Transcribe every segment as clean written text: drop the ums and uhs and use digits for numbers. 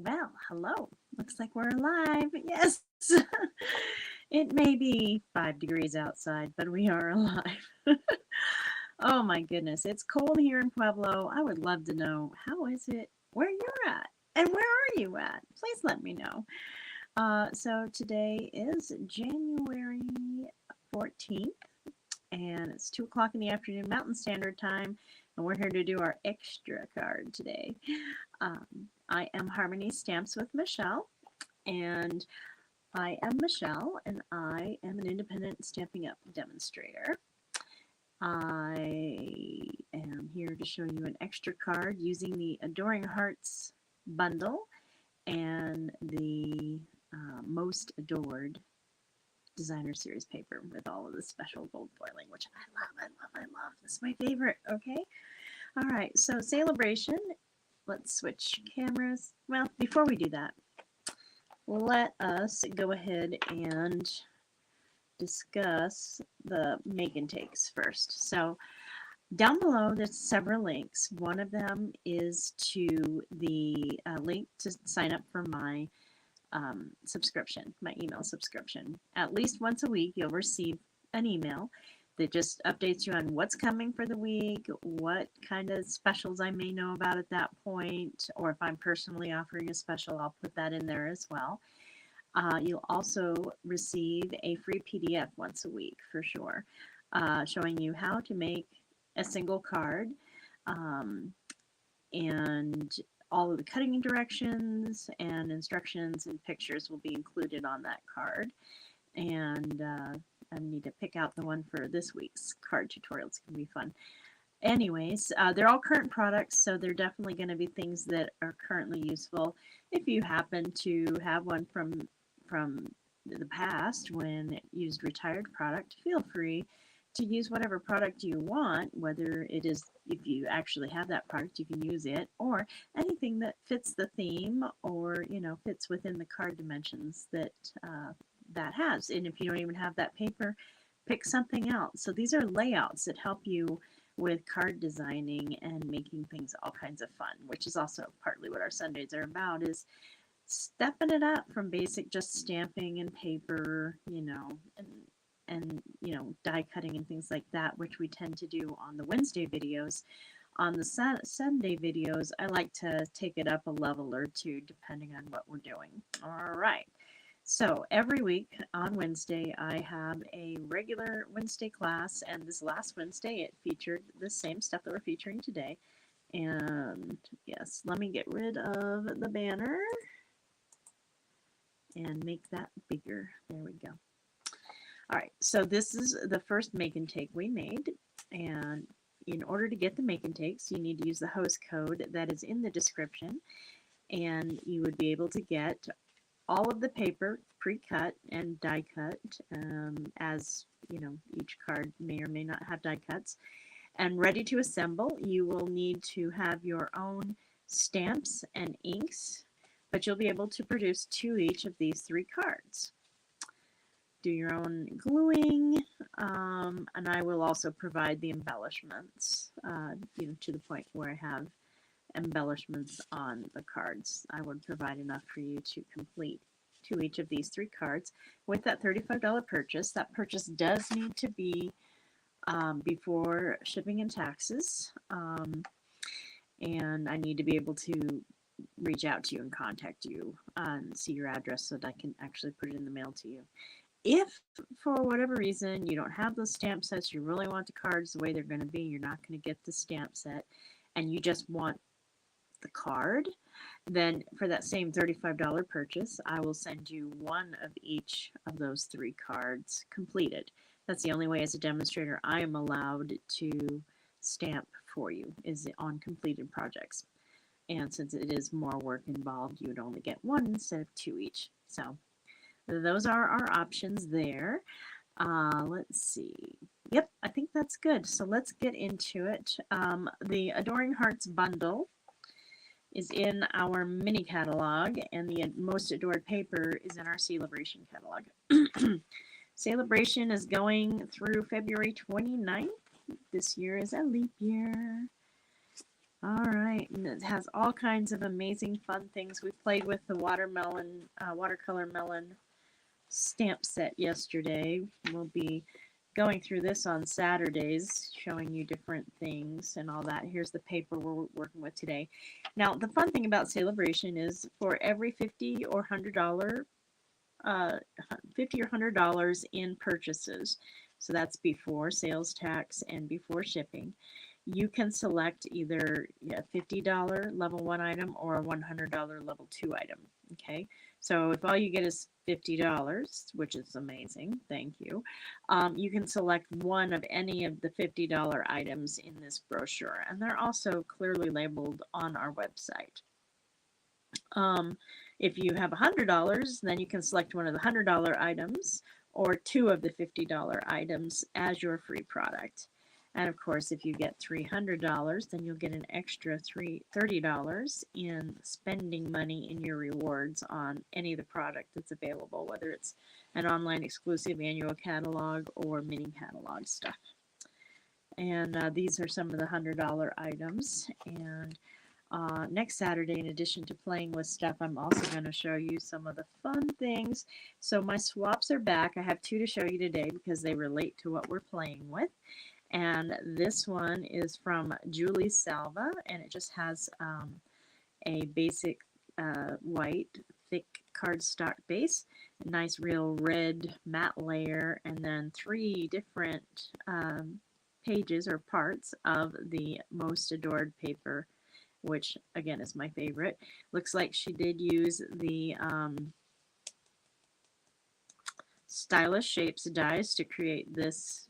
Well, hello. Looks like we're alive. Yes. It may be 5 degrees outside, but we are alive. Oh my goodness. It's cold here in Pueblo. I would love to know how is it where you're at and where are you at? Please let me know. So today is January 14th and it's 2 o'clock in the afternoon Mountain Standard Time and we're here to do our extra card today. Um, I am Harmony Stamps with Michelle, and I am Michelle, and I am an independent Stamping Up demonstrator. I am here to show you an extra card using the Adoring Hearts bundle and the Most Adored Designer Series paper with all of the special gold foiling, which I love, I love, I love. This is my favorite, okay? All right, so Celebration. Let's switch cameras. Well, before we do that, let us go ahead and discuss the make and takes first. So down below, there's several links. One of them is to the link to sign up for my subscription, my email subscription. At least once a week, you'll receive an email that just updates you on what's coming for the week, what kind of specials I may know about at that point, or if I'm personally offering a special, I'll put that in there as well. You'll also receive a free PDF once a week for sure, showing you how to make a single card um, and all of the cutting directions and instructions and pictures will be included on that card. And I need to pick out the one for this week's card tutorial. It's going to be fun. Anyways, they're all current products, so they're definitely going to be things that are currently useful. If you happen to have one from the past when it used retired product, feel free to use whatever product you want, whether it is, if you actually have that product, you can use it, or anything that fits the theme or, fits within the card dimensions that that has. And if you don't even have that paper, pick something else. So these are layouts that help you with card designing and making things all kinds of fun, which is also partly what our Sundays are about, is stepping it up from basic just stamping and paper, and die cutting and things like that, which we tend to do on the Wednesday videos. On the Sunday videos, I like to take it up a level or two depending on what we're doing. All right. So every week on Wednesday, I have a regular Wednesday class, and this last Wednesday, it featured the same stuff that we're featuring today. And yes, let me get rid of the banner and make that bigger. There we go. All right, so this is the first make and take we made, and in order to get the make and takes, you need to use the host code that is in the description, and you would be able to get all of the paper pre-cut and die cut, as each card may or may not have die cuts, and ready to assemble. You will need to have your own stamps and inks, but you'll be able to produce 2 each of these 3 cards. Do your own gluing, and I will also provide the embellishments, to the point where I have embellishments on the cards. I would provide enough for you to complete 2 each of these 3 cards with that $35 purchase. That purchase does need to be before shipping and taxes, and I need to be able to reach out to you and contact you and see your address so that I can actually put it in the mail to you. If for whatever reason you don't have those stamp sets, you really want the cards the way they're going to be, you're not going to get the stamp set, and you just want the card, then for that same $35 purchase, I will send you 1 of each of those 3 cards completed. That's the only way as a demonstrator I am allowed to stamp for you, is on completed projects. And since it is more work involved, you would only get 1 instead of 2 each. So those are our options there. Let's see. Yep, I think that's good. So let's get into it. The Adoring Hearts bundle is in our mini catalog, and the Most Adored paper is in our Celebration catalog. Celebration is going through February 29th. This year is a leap year. All right, and it has all kinds of amazing fun things. We played with the watermelon, watercolor melon stamp set yesterday. We'll be going through this on Saturdays, showing you different things and all that. Here's the paper we're working with today. Now, the fun thing about Celebration is for every $50 or $100, $50 or $100 in purchases, so that's before sales tax and before shipping, you can select either a $50 level 1 item or a $100 level 2 item. Okay, so if all you get is $50, which is amazing, thank you, you can select one of any of the $50 items in this brochure, and they're also clearly labeled on our website. If you have $100, then you can select one of the $100 items or two of the $50 items as your free product. And of course, if you get $300, then you'll get an extra $30 in spending money in your rewards on any of the product that's available, whether it's an online exclusive annual catalog or mini catalog stuff. And these are some of the $100 items. And next Saturday, in addition to playing with stuff, I'm also going to show you some of the fun things. So my swaps are back. I have two to show you today because they relate to what we're playing with. And this one is from Julie Salva, and it just has a basic white thick cardstock base, a nice real red matte layer, and then three different pages or parts of the Most Adored paper, which again is my favorite. Looks like she did use the Stylish Shapes dies to create this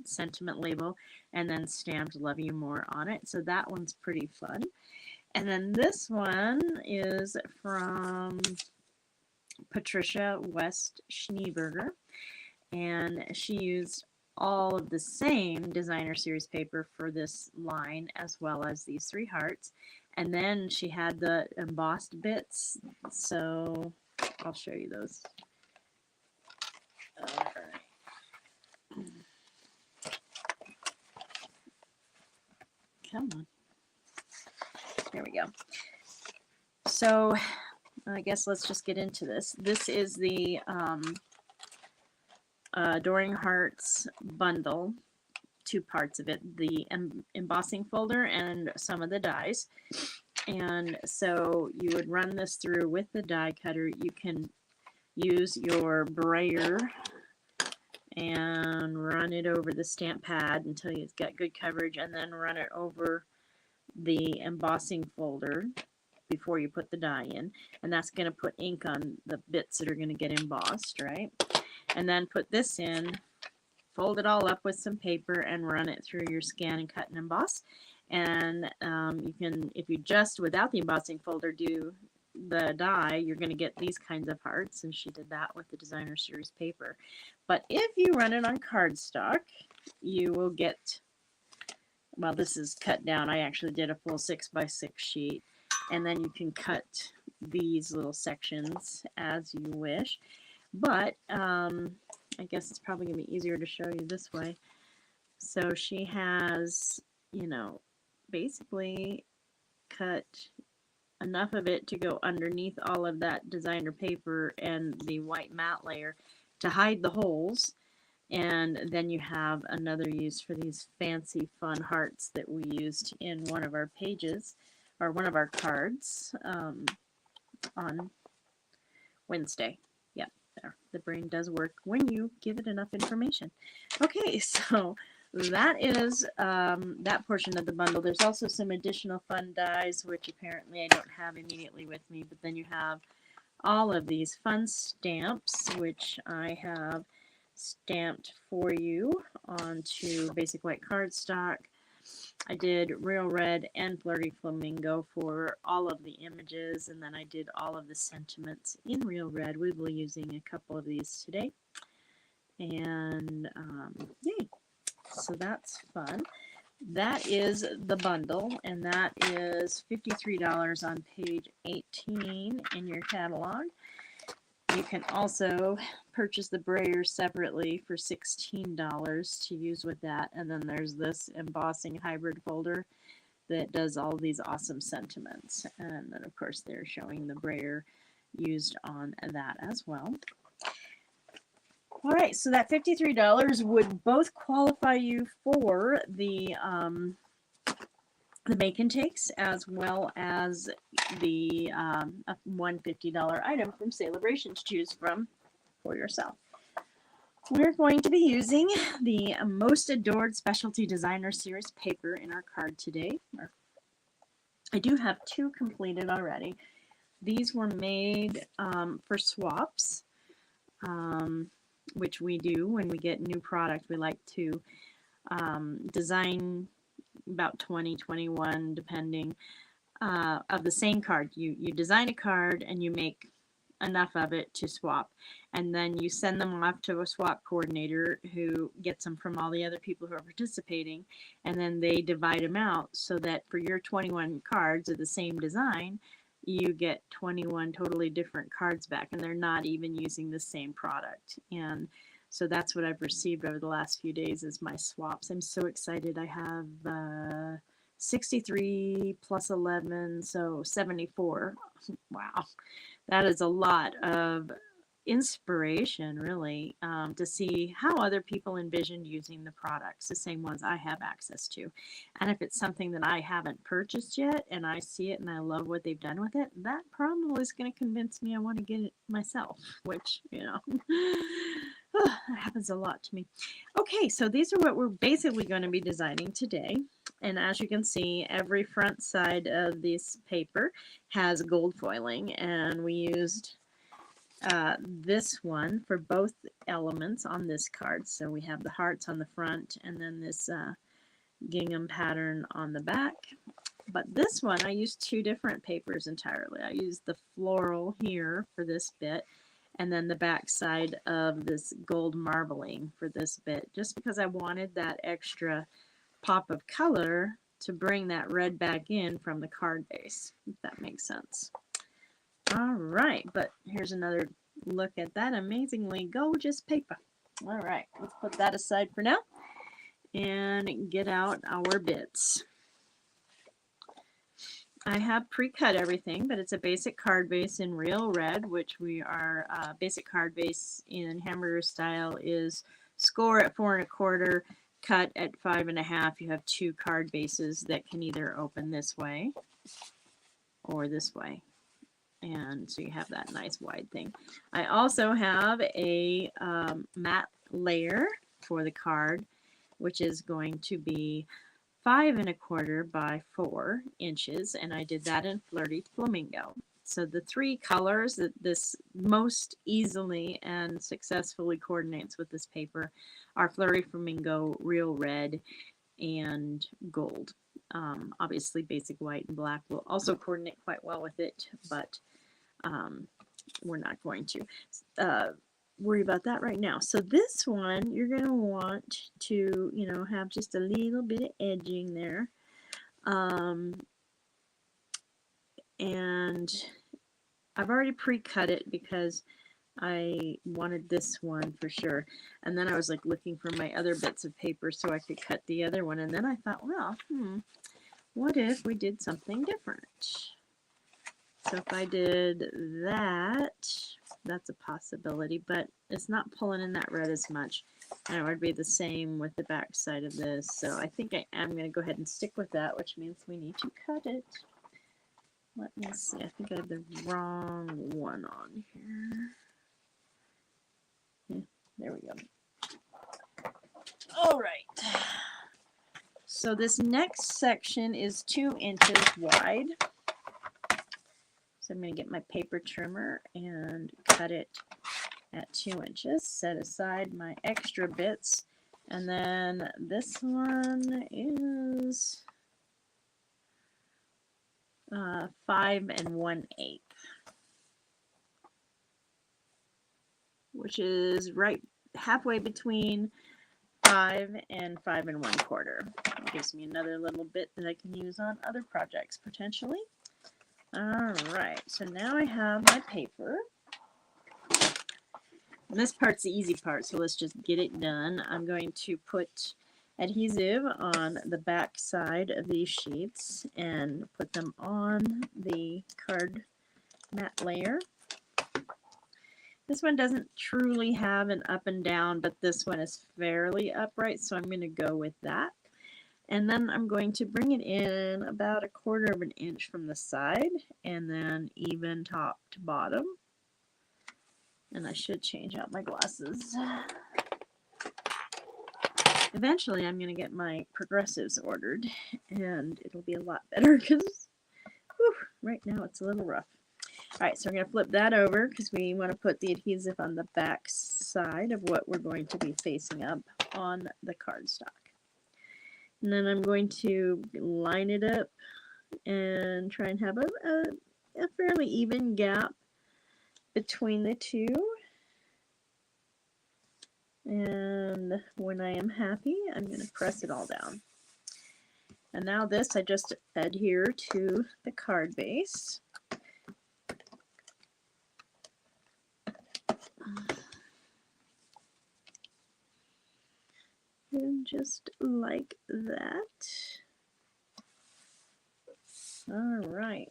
sentiment label, and then stamped Love You More on it. So that one's pretty fun. And then this one is from Patricia West Schneeberger, and she used all of the same designer series paper for this line as well as these three hearts, and then she had the embossed bits, so I'll show you those. All right. Come on. There we go. So I guess let's just get into this. This is the Adoring Hearts bundle, two parts of it, the embossing folder and some of the dies. And so you would run this through with the die cutter. You can use your brayer and run it over the stamp pad until you've got good coverage, and then run it over the embossing folder before you put the die in, and that's going to put ink on the bits that are going to get embossed, right? And then put this in, fold it all up with some paper, and run it through your scan and cut and emboss. And you can, if you just without the embossing folder do the die, you're going to get these kinds of hearts, and she did that with the designer series paper. But if you run it on cardstock, you will get, well, this is cut down. I actually did a full 6x6 sheet, and then you can cut these little sections as you wish. But I guess it's probably going to be easier to show you this way. So she has, you know, basically cut enough of it to go underneath all of that designer paper and the white matte layer to hide the holes. And then you have another use for these fancy fun hearts that we used in one of our pages, or one of our cards on Wednesday. Yep, there. The brain does work when you give it enough information. Okay, so that is that portion of the bundle. There's also some additional fun dies, which apparently I don't have immediately with me, but then you have all of these fun stamps, which I have stamped for you onto basic white cardstock. I did Real Red and Flirty Flamingo for all of the images, and then I did all of the sentiments in Real Red. We will be using a couple of these today. And yay! So that's fun. That is the bundle, and that is $53 on page 18 in your catalog. You can also purchase the brayer separately for $16 to use with that, and then there's this embossing hybrid folder that does all these awesome sentiments. And then, of course, they're showing the brayer used on that as well. All right, so that $53 would both qualify you for the make and takes, as well as the one $50 item from Celebration to choose from for yourself. We're going to be using the Most Adored Specialty Designer Series paper in our card today. I do have 2 completed already. These were made for swaps, which we do when we get new product. We like to design about 20, 21, depending, of the same card. You design a card and you make enough of it to swap, and then you send them off to a swap coordinator who gets them from all the other people who are participating, and then they divide them out so that for your 21 cards of the same design, you get 21 totally different cards back, and they're not even using the same product. And so that's what I've received over the last few days is my swaps. I'm so excited. I have 63 plus 11, so 74. Wow. That is a lot of inspiration, really, to see how other people envisioned using the products, the same ones I have access to. And if it's something that I haven't purchased yet and I see it and I love what they've done with it, that probably is going to convince me I want to get it myself, which, you know, that happens a lot to me. Okay, so these are what we're basically going to be designing today. And as you can see, every front side of this paper has gold foiling, and we used this one for both elements on this card. So we have the hearts on the front and then this gingham pattern on the back. But this one, I used 2 different papers entirely. I used the floral here for this bit, and then the back side of this gold marbling for this bit, just because I wanted that extra pop of color to bring that red back in from the card base, if that makes sense. All right, but here's another look at that amazingly gorgeous paper. All right, let's put that aside for now and get out our bits. I have pre-cut everything, but it's a basic card base in real red, which we are, basic card base in hamburger style is score at 4 1/4, cut at 5 1/2. You have 2 card bases that can either open this way or this way. And so you have that nice wide thing. I also have a matte layer for the card, which is going to be 5 1/4 by 4 inches, and I did that in Flirty Flamingo. So the 3 colors that this most easily and successfully coordinates with this paper are Flirty Flamingo, Real Red, and Gold. Obviously basic white and black will also coordinate quite well with it, but we're not going to worry about that right now. So this one, you're going to want to, you know, have just a little bit of edging there. And I've already pre-cut it because I wanted this one for sure. And then I was like looking for my other bits of paper so I could cut the other one. And then I thought, well, what if we did something different? So if I did that, that's a possibility, but it's not pulling in that red as much. And it would be the same with the back side of this. So I think I am going to go ahead and stick with that, which means we need to cut it. Let me see. I think I have the wrong one on here. There we go. All right. So this next section is 2 inches wide. So I'm going to get my paper trimmer and cut it at 2 inches. Set aside my extra bits. And then this one is 5 1/8, which is right halfway between 5 and 5 1/4. It gives me another little bit that I can use on other projects potentially. All right, so now I have my paper. And this part's the easy part, so let's just get it done. I'm going to put adhesive on the back side of these sheets and put them on the card mat layer. This one doesn't truly have an up and down, but this one is fairly upright, so I'm going to go with that. And then I'm going to bring it in about 1/4 of an inch from the side and then even top to bottom. And I should change out my glasses. Eventually I'm going to get my progressives ordered and it'll be a lot better because right now it's a little rough. Alright, so we're going to flip that over because we want to put the adhesive on the back side of what we're going to be facing up on the cardstock. And then I'm going to line it up and try and have a fairly even gap between the two. And when I am happy, I'm going to press it all down. And now this I just adhere to the card base. And just like that. Alright,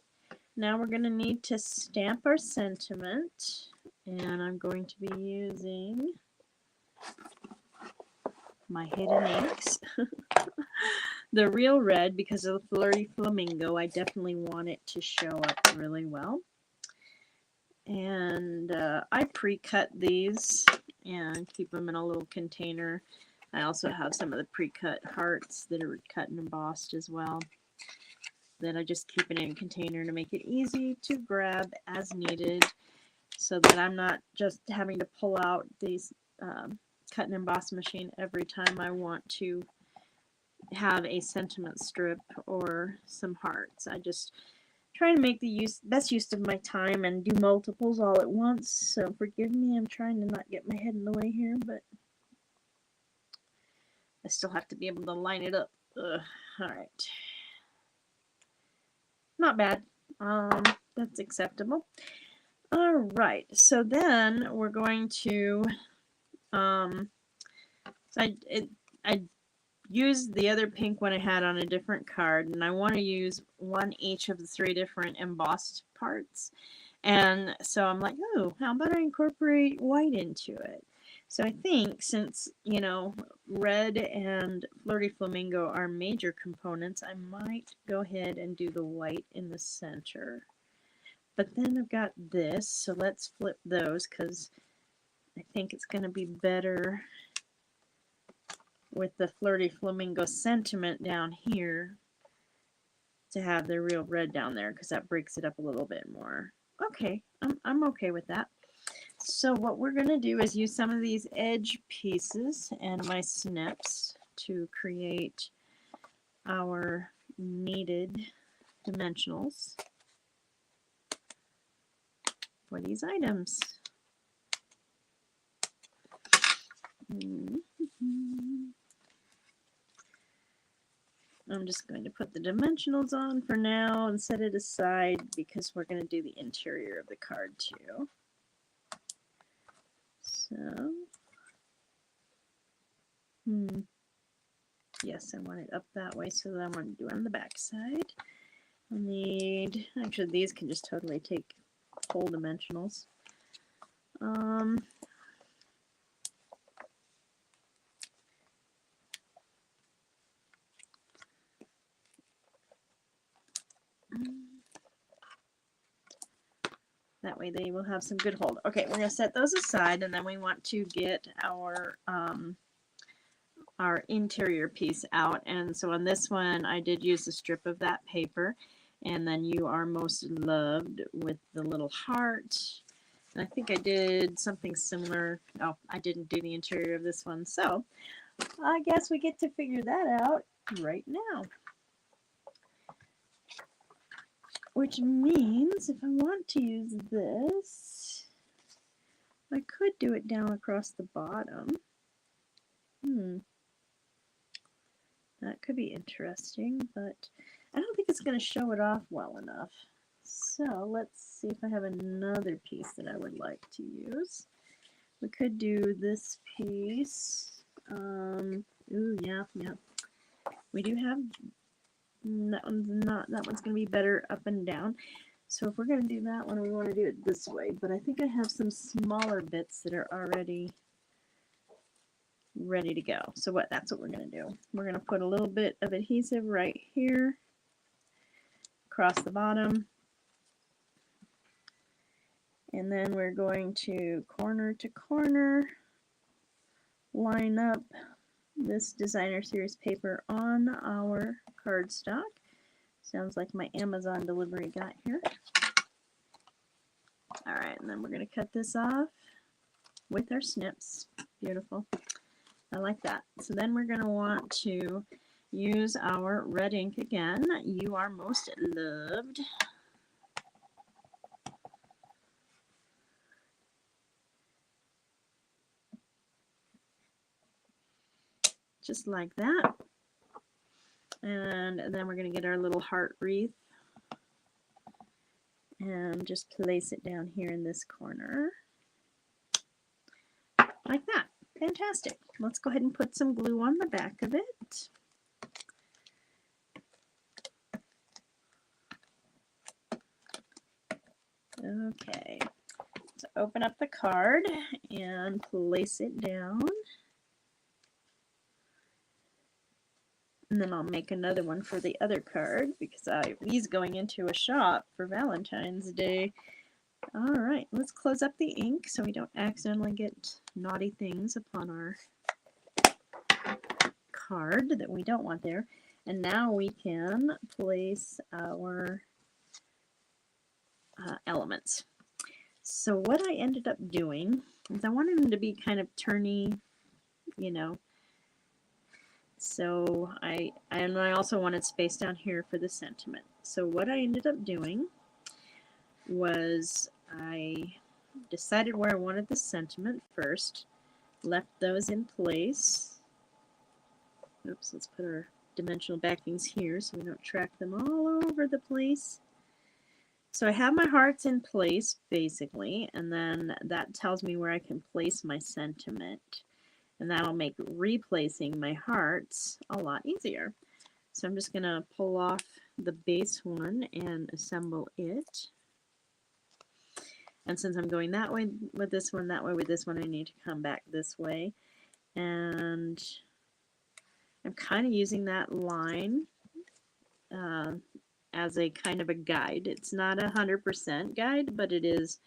now we're going to need to stamp our sentiment, and I'm going to be using my hidden inks. The real red, because of the Flirty Flamingo, I definitely want it to show up really well. And I pre-cut these and keep them in a little container. I also have some of the pre-cut hearts that are cut and embossed as well. Then I just keep it in a container to make it easy to grab as needed, so that I'm not just having to pull out these cut and emboss machine every time I want to have a sentiment strip or some hearts. I just try to make the best use of my time and do multiples all at once. So forgive me, I'm trying to not get my head in the way here, but I still have to be able to line it up. Alright. Not bad. That's acceptable. Alright, so then we're going to I used the other pink one I had on a different card, and I want to use one each of the 3 different embossed parts. And so I'm like, oh, how about I incorporate white into it? So I think since, you know, red and Flirty Flamingo are major components, I might go ahead and do the white in the center. But then I've got this, so let's flip those because I think it's going to be better with the Flirty Flamingo sentiment down here to have the real red down there, because that breaks it up a little bit more. Okay, I'm okay with that. So what we're going to do is use some of these edge pieces and my snips to create our needed dimensionals for these items. I'm just going to put the dimensionals on for now and set it aside because we're going to do the interior of the card too. So, yes, I want it up that way, so that I want to do it on the back side. I'll need, actually these can just totally take whole dimensionals. That way they will have some good hold. Okay, we're going to set those aside, and then we want to get our interior piece out. And so on this one, I did use a strip of that paper. And then You Are Most Loved with the little heart. And I think I did something similar. Oh, I didn't do the interior of this one. So I guess we get to figure that out right now. Which means if I want to use this, I could do it down across the bottom. That could be interesting, but I don't think it's going to show it off well enough. So let's see if I have another piece that I would like to use. We could do this piece. Ooh, yeah, yeah. We do have, that one's not, that one's going to be better up and down. So if we're going to do that one, we want to do it this way. But I think I have some smaller bits that are already ready to go. So that's what we're going to do. We're going to put a little bit of adhesive right here across the bottom. And then we're going to corner line up this designer series paper on our cardstock. Sounds like my Amazon delivery got here. Alright, and then we're going to cut this off with our snips. Beautiful. I like that. So then we're going to want to use our red ink again. You Are Most Loved. Just like that. And then we're going to get our little heart wreath and just place it down here in this corner. Like that. Fantastic. Let's go ahead and put some glue on the back of it. Okay. So open up the card and place it down. And then I'll make another one for the other card because he's going into a shop for Valentine's Day. Alright, let's close up the ink so we don't accidentally get naughty things upon our card that we don't want there. And now we can place our elements. So what I ended up doing is I wanted them to be kind of turny, you know. So I also wanted space down here for the sentiment. So what I ended up doing was I decided where I wanted the sentiment first, left those in place. Oops, let's put our dimensional backings here so we don't track them all over the place. So I have my hearts in place basically, and then that tells me where I can place my sentiment. And that'll make replacing my hearts a lot easier. So I'm just going to pull off the base one and assemble it. And since I'm going that way with this one, that way with this one, I need to come back this way. And I'm kind of using that line as a kind of a guide. It's not 100% guide, but it is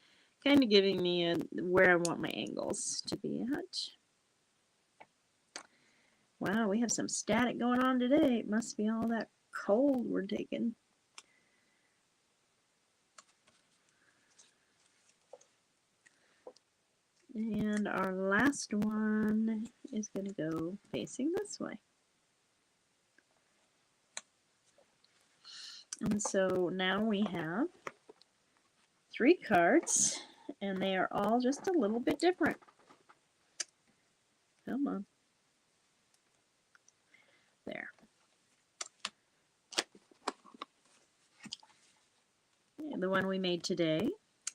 kind of giving me where I want my angles to be at. Wow, we have some static going on today. It must be all that cold we're taking. And our last one is going to go facing this way. And so now we have 3 cards, and they are all just a little bit different. Come on. There. The one we made today,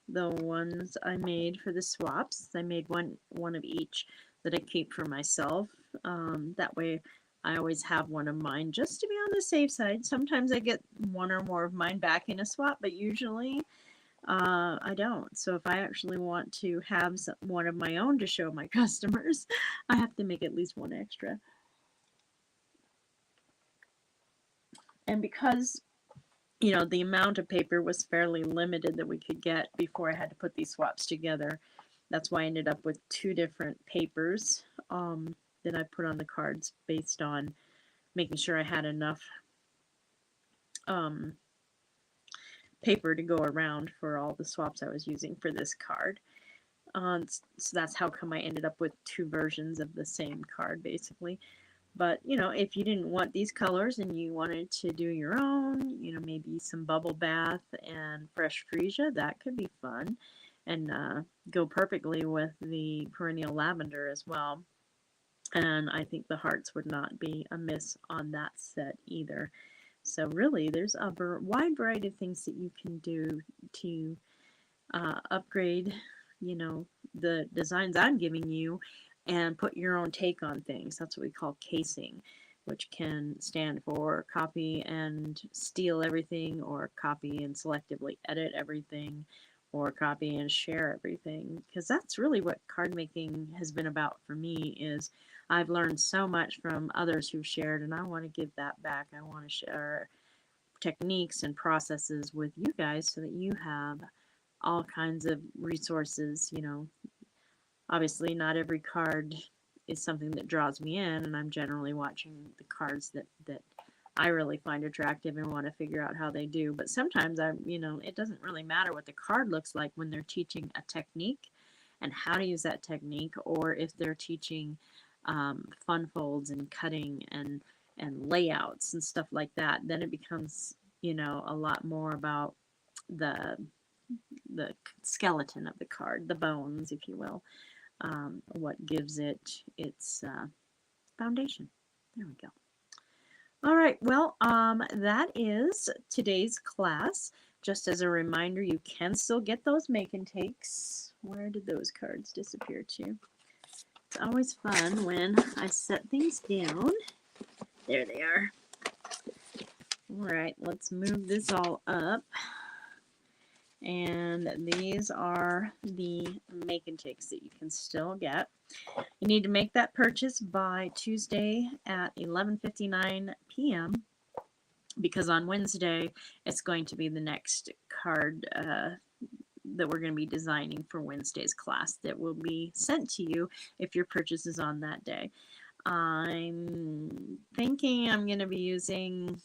the ones I made for the swaps, I made one of each that I keep for myself. That way I always have one of mine just to be on the safe side. Sometimes I get one or more of mine back in a swap, but usually I don't. So if I actually want to have one of my own to show my customers, I have to make at least one extra. And because, you know, the amount of paper was fairly limited that we could get before I had to put these swaps together, that's why I ended up with 2 different papers that I put on the cards based on making sure I had enough paper to go around for all the swaps I was using for this card. So that's how come I ended up with 2 versions of the same card basically. But, you know, if you didn't want these colors and you wanted to do your own, you know, maybe some bubble bath and fresh freesia, that could be fun and go perfectly with the perennial lavender as well. And I think the hearts would not be amiss on that set either. So really, there's a wide variety of things that you can do to upgrade, you know, the designs I'm giving you and put your own take on things. That's what we call casing, which can stand for copy and steal everything, or copy and selectively edit everything, or copy and share everything. Because that's really what card making has been about for me. Is I've learned so much from others who've shared, and I want to give that back. I want to share techniques and processes with you guys so that you have all kinds of resources. Obviously not every card is something that draws me in, and I'm generally watching the cards that I really find attractive and want to figure out how they do. But sometimes it doesn't really matter what the card looks like when they're teaching a technique and how to use that technique, or if they're teaching fun folds and cutting and layouts and stuff like that. Then it becomes a lot more about the the skeleton of the card, the bones, if you will, what gives it its foundation. There we go. All right, well, that is today's class. Just as a reminder, you can still get those make and takes. Where did those cards disappear to? It's always fun when I set things down. There they are. All right, let's move this all up. And these are the make and takes that you can still get. You need to make that purchase by Tuesday at 11:59 p.m. because on Wednesday it's going to be the next card that we're going to be designing for Wednesday's class that will be sent to you if your purchase is on that day. I'm thinking I'm going to be using,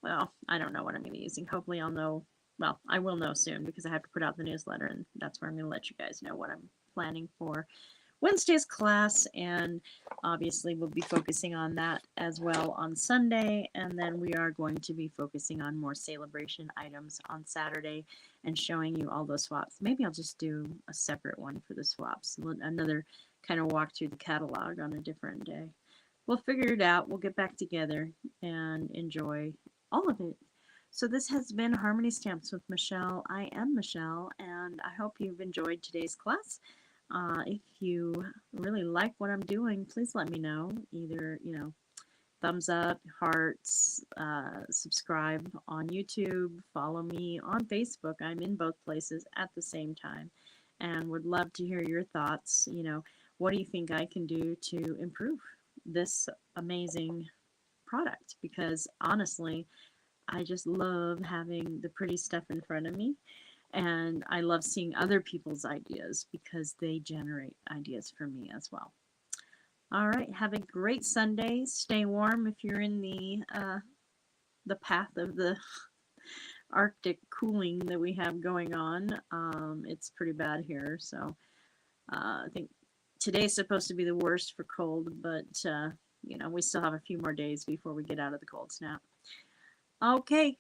well, I don't know what I'm going to be using. Hopefully I'll know, well, I will know soon because I have to put out the newsletter, and that's where I'm going to let you guys know what I'm planning for Wednesday's class, and obviously we'll be focusing on that as well on Sunday, and then we are going to be focusing on more celebration items on Saturday and showing you all those swaps. Maybe I'll just do a separate one for the swaps, another kind of walk through the catalog on a different day. We'll figure it out. We'll get back together and enjoy all of it. So this has been Harmony Stamps with Michelle. I am Michelle, and I hope you've enjoyed today's class. If you really like what I'm doing, please let me know. Either, thumbs up, hearts, subscribe on YouTube, follow me on Facebook. I'm in both places at the same time, and would love to hear your thoughts. What do you think I can do to improve this amazing product? Because honestly, I just love having the pretty stuff in front of me. And I love seeing other people's ideas because they generate ideas for me as well. All right, have a great Sunday. Stay warm if you're in the path of the Arctic cooling that we have going on. It's pretty bad here, so I think today's supposed to be the worst for cold, but we still have a few more days before we get out of the cold snap. Okay.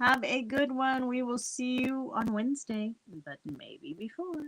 Have a good one. We will see you on Wednesday, but maybe before.